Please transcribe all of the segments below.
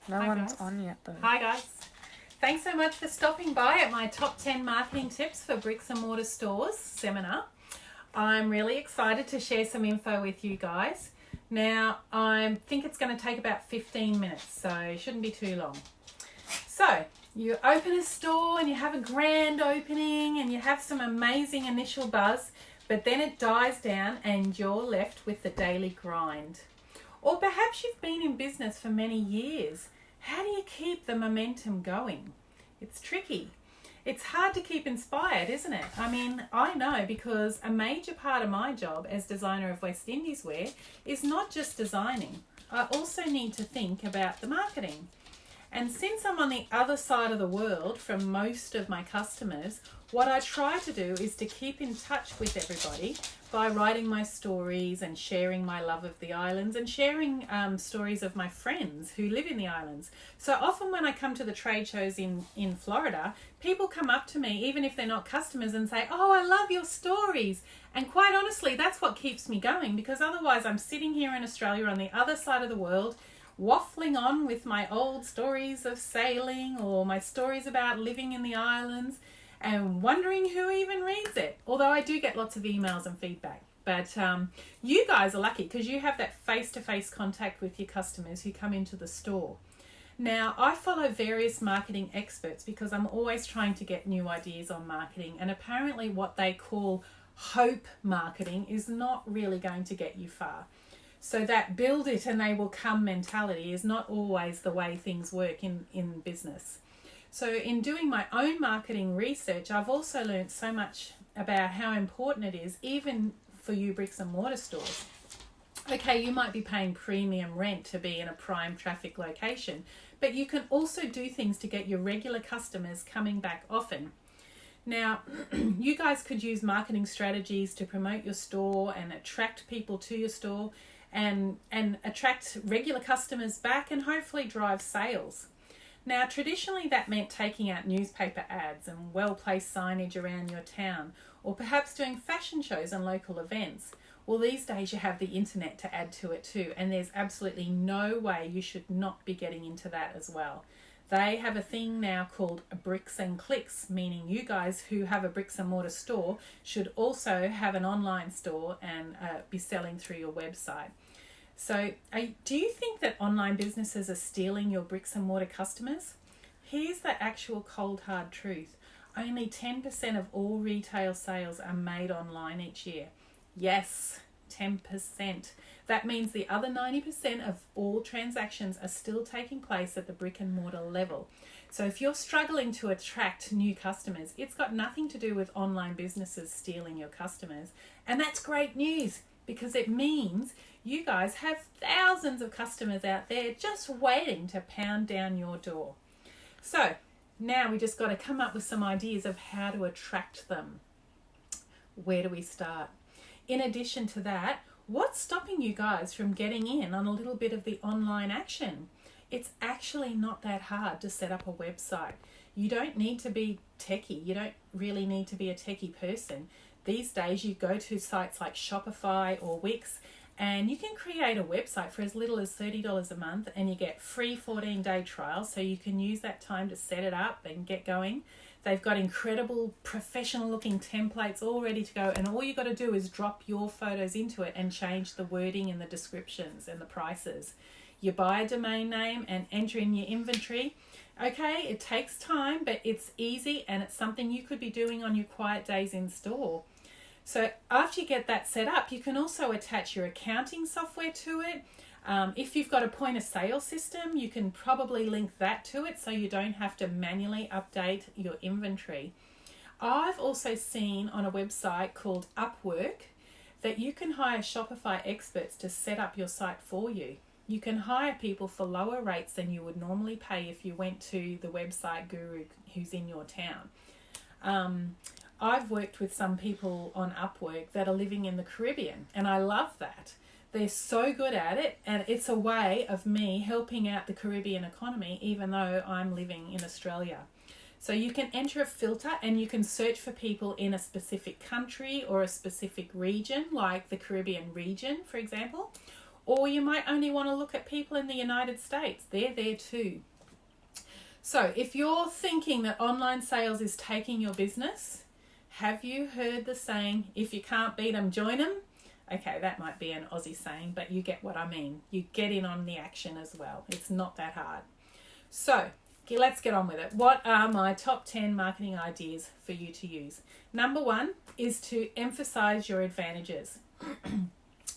No Hi, one's guys. on yet though. Hi guys. Thanks so much for stopping by at my top 10 marketing tips for bricks and mortar stores seminar. I'm really excited to share some info with you guys. Now, I think it's going to take about 15 minutes, so it shouldn't be too long. So, you open a store and you have a grand opening and you have some amazing initial buzz, but then it dies down and you're left with the daily grind. Or perhaps you've been in business for many years. How do you keep the momentum going? It's tricky. It's hard to keep inspired, isn't it? I mean, I know, because a major part of my job as designer of West Indies wear is not just designing. I also need to think about the marketing. And since I'm on the other side of the world from most of my customers, what I try to do is to keep in touch with everybody by writing my stories and sharing my love of the islands and sharing stories of my friends who live in the islands. So often when I come to the trade shows in Florida, people come up to me, even if they're not customers, and say, "Oh, I love your stories." And quite honestly, that's what keeps me going, because otherwise I'm sitting here in Australia on the other side of the world, waffling on with my old stories of sailing or my stories about living in the islands and wondering who even reads it. Although I do get lots of emails and feedback. But you guys are lucky because you have that face-to-face contact with your customers who come into the store. Now, I follow various marketing experts because I'm always trying to get new ideas on marketing, and apparently what they call hope marketing is not really going to get you far. So that build it and they will come mentality is not always the way things work in business. So in doing my own marketing research, I've also learned so much about how important it is, even for you bricks and mortar stores. Okay, you might be paying premium rent to be in a prime traffic location, but you can also do things to get your regular customers coming back often. Now, you guys could use marketing strategies to promote your store and attract people to your store and attract regular customers back and hopefully drive sales. Now, traditionally that meant taking out newspaper ads and well-placed signage around your town, or perhaps doing fashion shows and local events. Well, these days you have the internet to add to it too, and there's absolutely no way you should not be getting into that as well. They have a thing now called bricks and clicks, meaning you guys who have a bricks and mortar store should also have an online store and be selling through your website. So do you think that online businesses are stealing your bricks and mortar customers? Here's the actual cold hard truth. Only 10% of all retail sales are made online each year. Yes, 10%. That means the other 90% of all transactions are still taking place at the brick and mortar level. So if you're struggling to attract new customers, it's got nothing to do with online businesses stealing your customers. And that's great news, because it means you guys have thousands of customers out there just waiting to pound down your door. So now we just got to come up with some ideas of how to attract them. Where do we start? In addition to that, what's stopping you guys from getting in on a little bit of the online action? It's actually not that hard to set up a website. You don't need to be techie. You don't really need to be a techie person. These days you go to sites like Shopify or Wix and you can create a website for as little as $30 a month, and you get free 14-day trials, so you can use that time to set it up and get going. They've got incredible professional looking templates all ready to go, and all you got to do is drop your photos into it and change the wording and the descriptions and the prices. You buy a domain name and enter in your inventory. Okay, it takes time, but it's easy and it's something you could be doing on your quiet days in store. So after you get that set up, you can also attach your accounting software to it. If you've got a point of sale system, you can probably link that to it so you don't have to manually update your inventory. I've also seen on a website called Upwork that you can hire Shopify experts to set up your site for you. You can hire people for lower rates than you would normally pay if you went to the website guru who's in your town. I've worked with some people on Upwork that are living in the Caribbean, and I love that. They're so good at it, and it's a way of me helping out the Caribbean economy even though I'm living in Australia. So you can enter a filter and you can search for people in a specific country or a specific region, like the Caribbean region, for example. Or you might only want to look at people in the United States. They're there too. So if you're thinking that online sales is taking your business, have you heard the saying, if you can't beat them, join them? Okay, that might be an Aussie saying, but you get what I mean. You get in on the action as well. It's not that hard. So let's get on with it. What are my top 10 marketing ideas for you to use? Number 1 is to emphasize your advantages.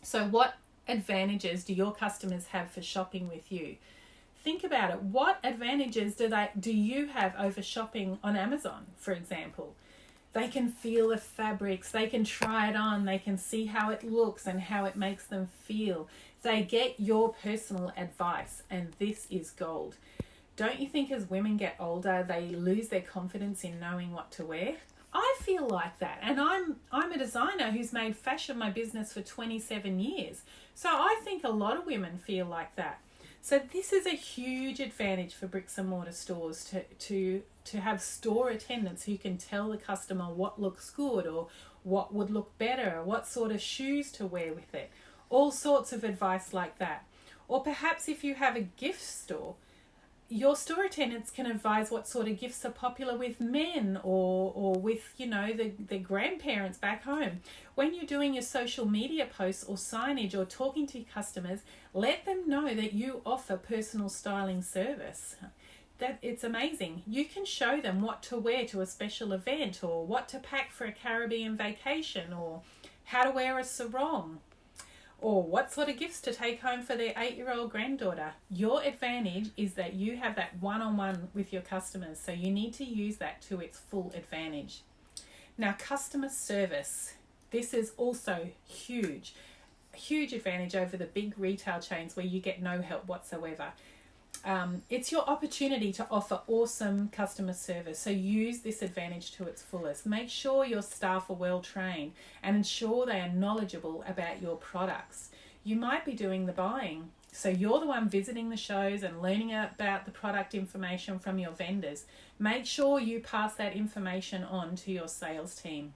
So what advantages do your customers have for shopping with you? Think about it. What advantages do you have over shopping on Amazon, for example? They can feel the fabrics, they can try it on, they can see how it looks and how it makes them feel. They get your personal advice, and this is gold. Don't you think as women get older, they lose their confidence in knowing what to wear? I feel like that, and I'm a designer who's made fashion my business for 27 years. So I think a lot of women feel like that. So this is a huge advantage for bricks and mortar stores to have store attendants who can tell the customer what looks good or what would look better, or what sort of shoes to wear with it. All sorts of advice like that. Or perhaps if you have a gift store, your store attendants can advise what sort of gifts are popular with men or with, the grandparents back home. When you're doing your social media posts or signage or talking to your customers, let them know that you offer personal styling service. That it's amazing. You can show them what to wear to a special event, or what to pack for a Caribbean vacation, or how to wear a sarong, or what sort of gifts to take home for their 8-year-old granddaughter. Your advantage is that you have that one-on-one with your customers, so you need to use that to its full advantage. Now, customer service. This is also huge. A huge advantage over the big retail chains where you get no help whatsoever. It's your opportunity to offer awesome customer service, so use this advantage to its fullest. Make sure your staff are well trained and ensure they are knowledgeable about your products. You might be doing the buying, so you're the one visiting the shows and learning about the product information from your vendors. Make sure you pass that information on to your sales team.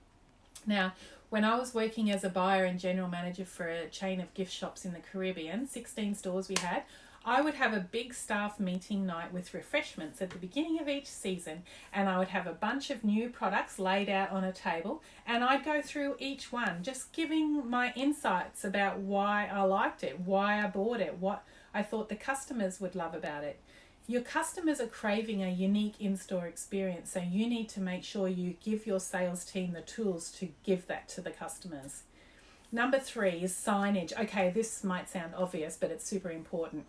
Now, when I was working as a buyer and general manager for a chain of gift shops in the Caribbean, 16 stores we had, I would have a big staff meeting night with refreshments at the beginning of each season, and I would have a bunch of new products laid out on a table, and I'd go through each one, just giving my insights about why I liked it, why I bought it, what I thought the customers would love about it. Your customers are craving a unique in-store experience, so you need to make sure you give your sales team the tools to give that to the customers. Number 3 is signage. Okay, this might sound obvious, but it's super important.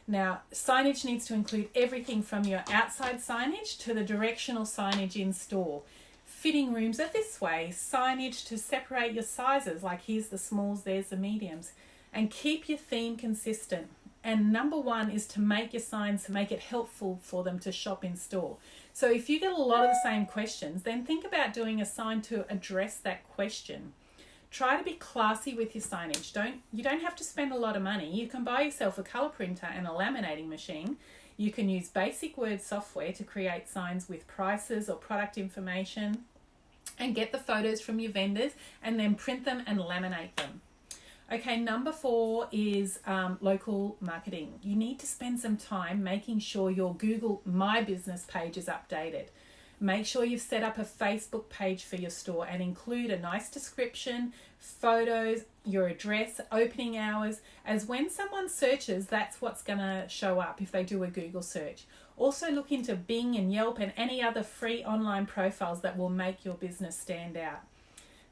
Now, signage needs to include everything from your outside signage to the directional signage in store. Fitting rooms are this way. Signage to separate your sizes, like here's the smalls, there's the mediums. And keep your theme consistent. And number 1 is to make your signs, to make it helpful for them to shop in store. So if you get a lot of the same questions, then think about doing a sign to address that question. Try to be classy with your signage. You don't have to spend a lot of money. You can buy yourself a colour printer and a laminating machine. You can use basic word software to create signs with prices or product information, and get the photos from your vendors and then print them and laminate them. Okay, number 4 is local marketing. You need to spend some time making sure your Google My Business page is updated. Make sure you've set up a Facebook page for your store and include a nice description, photos, your address, opening hours, as when someone searches, that's what's going to show up if they do a Google search. Also look into Bing and Yelp and any other free online profiles that will make your business stand out.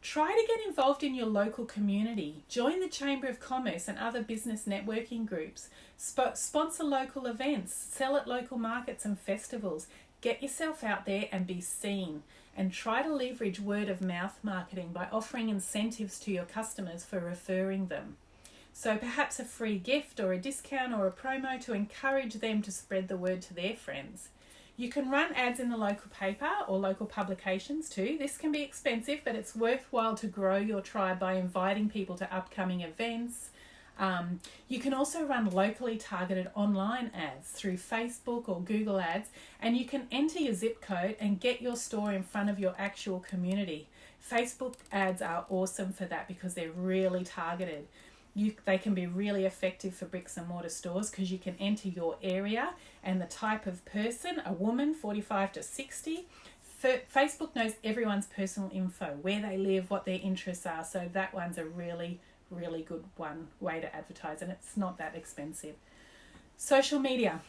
Try to get involved in your local community. Join the Chamber of Commerce and other business networking groups. Sponsor local events. Sell at local markets and festivals. Get yourself out there and be seen, and try to leverage word of mouth marketing by offering incentives to your customers for referring them. So perhaps a free gift or a discount or a promo to encourage them to spread the word to their friends. You can run ads in the local paper or local publications too. This can be expensive, but it's worthwhile to grow your tribe by inviting people to upcoming events. You can also run locally targeted online ads through Facebook or Google Ads, and you can enter your zip code and get your store in front of your actual community. Facebook ads are awesome for that because they're really targeted. they can be really effective for bricks and mortar stores because you can enter your area and the type of person, a woman 45 to 60. Facebook knows everyone's personal info, where they live, what their interests are. So that one's a really, really good way to advertise, and it's not that expensive. Social media.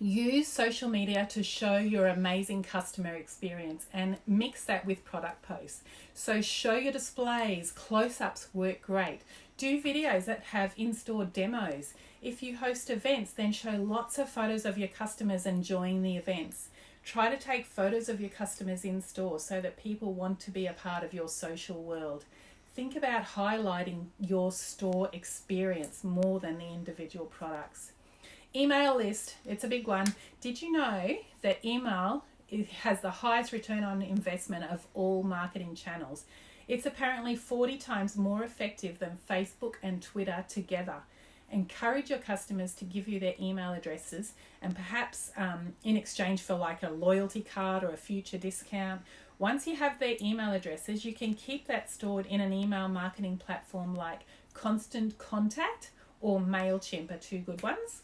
Use social media to show your amazing customer experience and mix that with product posts. So show your displays, close-ups work great. Do videos that have in-store demos. If you host events, then show lots of photos of your customers enjoying the events. Try to take photos of your customers in store so that people want to be a part of your social world. Think about highlighting your store experience more than the individual products. Email list, it's a big one. Did you know that email has the highest return on investment of all marketing channels? It's apparently 40 times more effective than Facebook and Twitter together. Encourage your customers to give you their email addresses, and perhaps in exchange for like a loyalty card or a future discount. Once you have their email addresses, you can keep that stored in an email marketing platform like Constant Contact or MailChimp are two good ones.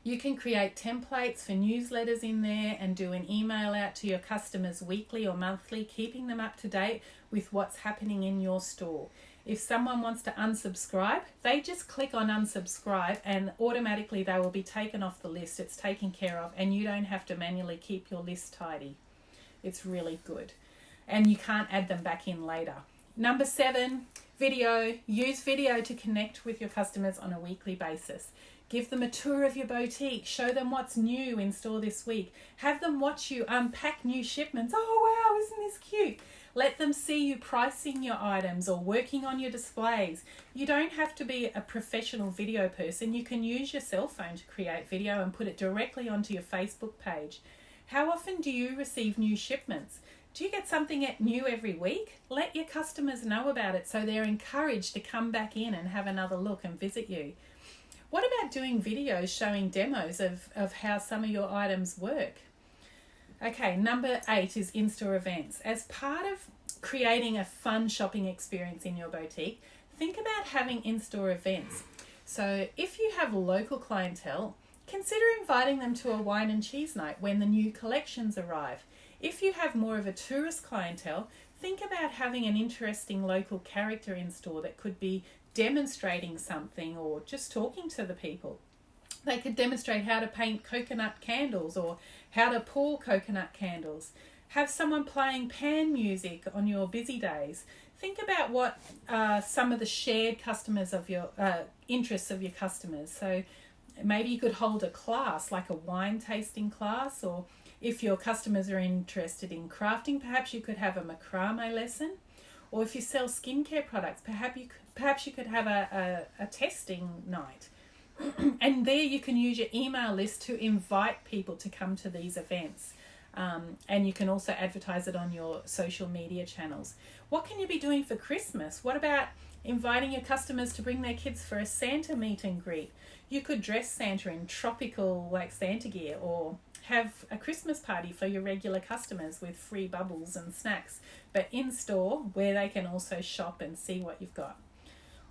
You can create templates for newsletters in there and do an email out to your customers weekly or monthly, keeping them up to date with what's happening in your store. If someone wants to unsubscribe, they just click on unsubscribe and automatically they will be taken off the list. It's taken care of and you don't have to manually keep your list tidy. It's really good. And you can't add them back in later. Number 7, video. Use video to connect with your customers on a weekly basis. Give them a tour of your boutique. Show them what's new in store this week. Have them watch you unpack new shipments. Oh, wow, isn't this cute? Let them see you pricing your items or working on your displays. You don't have to be a professional video person. You can use your cell phone to create video and put it directly onto your Facebook page. How often do you receive new shipments? Do you get something new every week? Let your customers know about it so they're encouraged to come back in and have another look and visit you. What about doing videos showing demos of how some of your items work? Okay, number 8 is in-store events. As part of creating a fun shopping experience in your boutique, think about having in-store events. So if you have local clientele, consider inviting them to a wine and cheese night when the new collections arrive. If you have more of a tourist clientele, think about having an interesting local character in store that could be demonstrating something or just talking to the people. They could demonstrate how to paint coconut candles or how to pour coconut candles. Have someone playing pan music on your busy days. Think about what some of the shared customers of your interests of your customers. So maybe you could hold a class like a wine tasting class, or if your customers are interested in crafting, perhaps you could have a macrame lesson. Or if you sell skincare products, perhaps you could have a testing night. And there you can use your email list to invite people to come to these events. And you can also advertise it on your social media channels. What can you be doing for Christmas? What about inviting your customers to bring their kids for a Santa meet and greet? You could dress Santa in tropical like Santa gear, or have a Christmas party for your regular customers with free bubbles and snacks, but in store where they can also shop and see what you've got.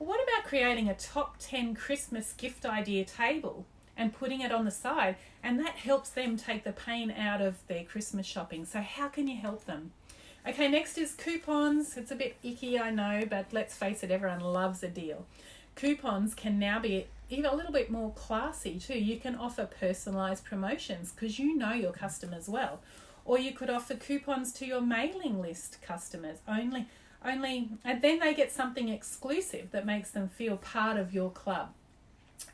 Well, what about creating a top 10 Christmas gift idea table and putting it on the side, and that helps them take the pain out of their Christmas shopping. So how can you help them? Okay, next is coupons. It's a bit icky, I know, but let's face it, everyone loves a deal. Coupons can now be even a little bit more classy too. You can offer personalized promotions because you know your customers well. Or you could offer coupons to your mailing list customers only, and then they get something exclusive that makes them feel part of your club.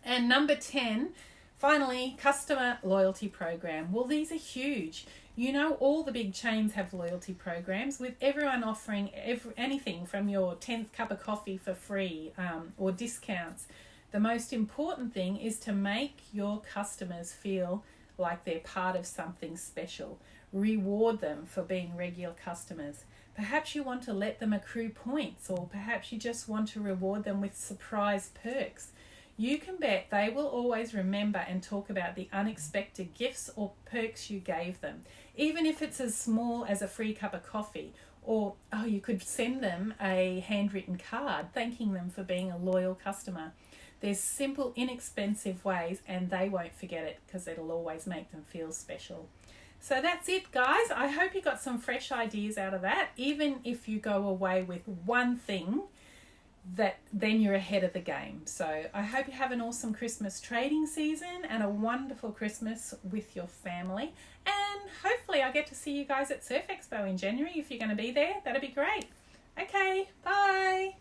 And number 10, finally, customer loyalty program. Well, these are huge. You know, all the big chains have loyalty programs with everyone offering anything from your 10th cup of coffee for free or discounts. The most important thing is to make your customers feel like they're part of something special. Reward them for being regular customers. Perhaps you want to let them accrue points, or perhaps you just want to reward them with surprise perks. You can bet they will always remember and talk about the unexpected gifts or perks you gave them, even if it's as small as a free cup of coffee Or, oh, you could send them a handwritten card thanking them for being a loyal customer. There's simple, inexpensive ways, and they won't forget it because it'll always make them feel special. So that's it, guys. I hope you got some fresh ideas out of that. Even if you go away with one thing, then you're ahead of the game. So I hope you have an awesome Christmas trading season and a wonderful Christmas with your family. And hopefully I get to see you guys at Surf Expo in January. If you're going to be there, that'd be great. Okay, bye.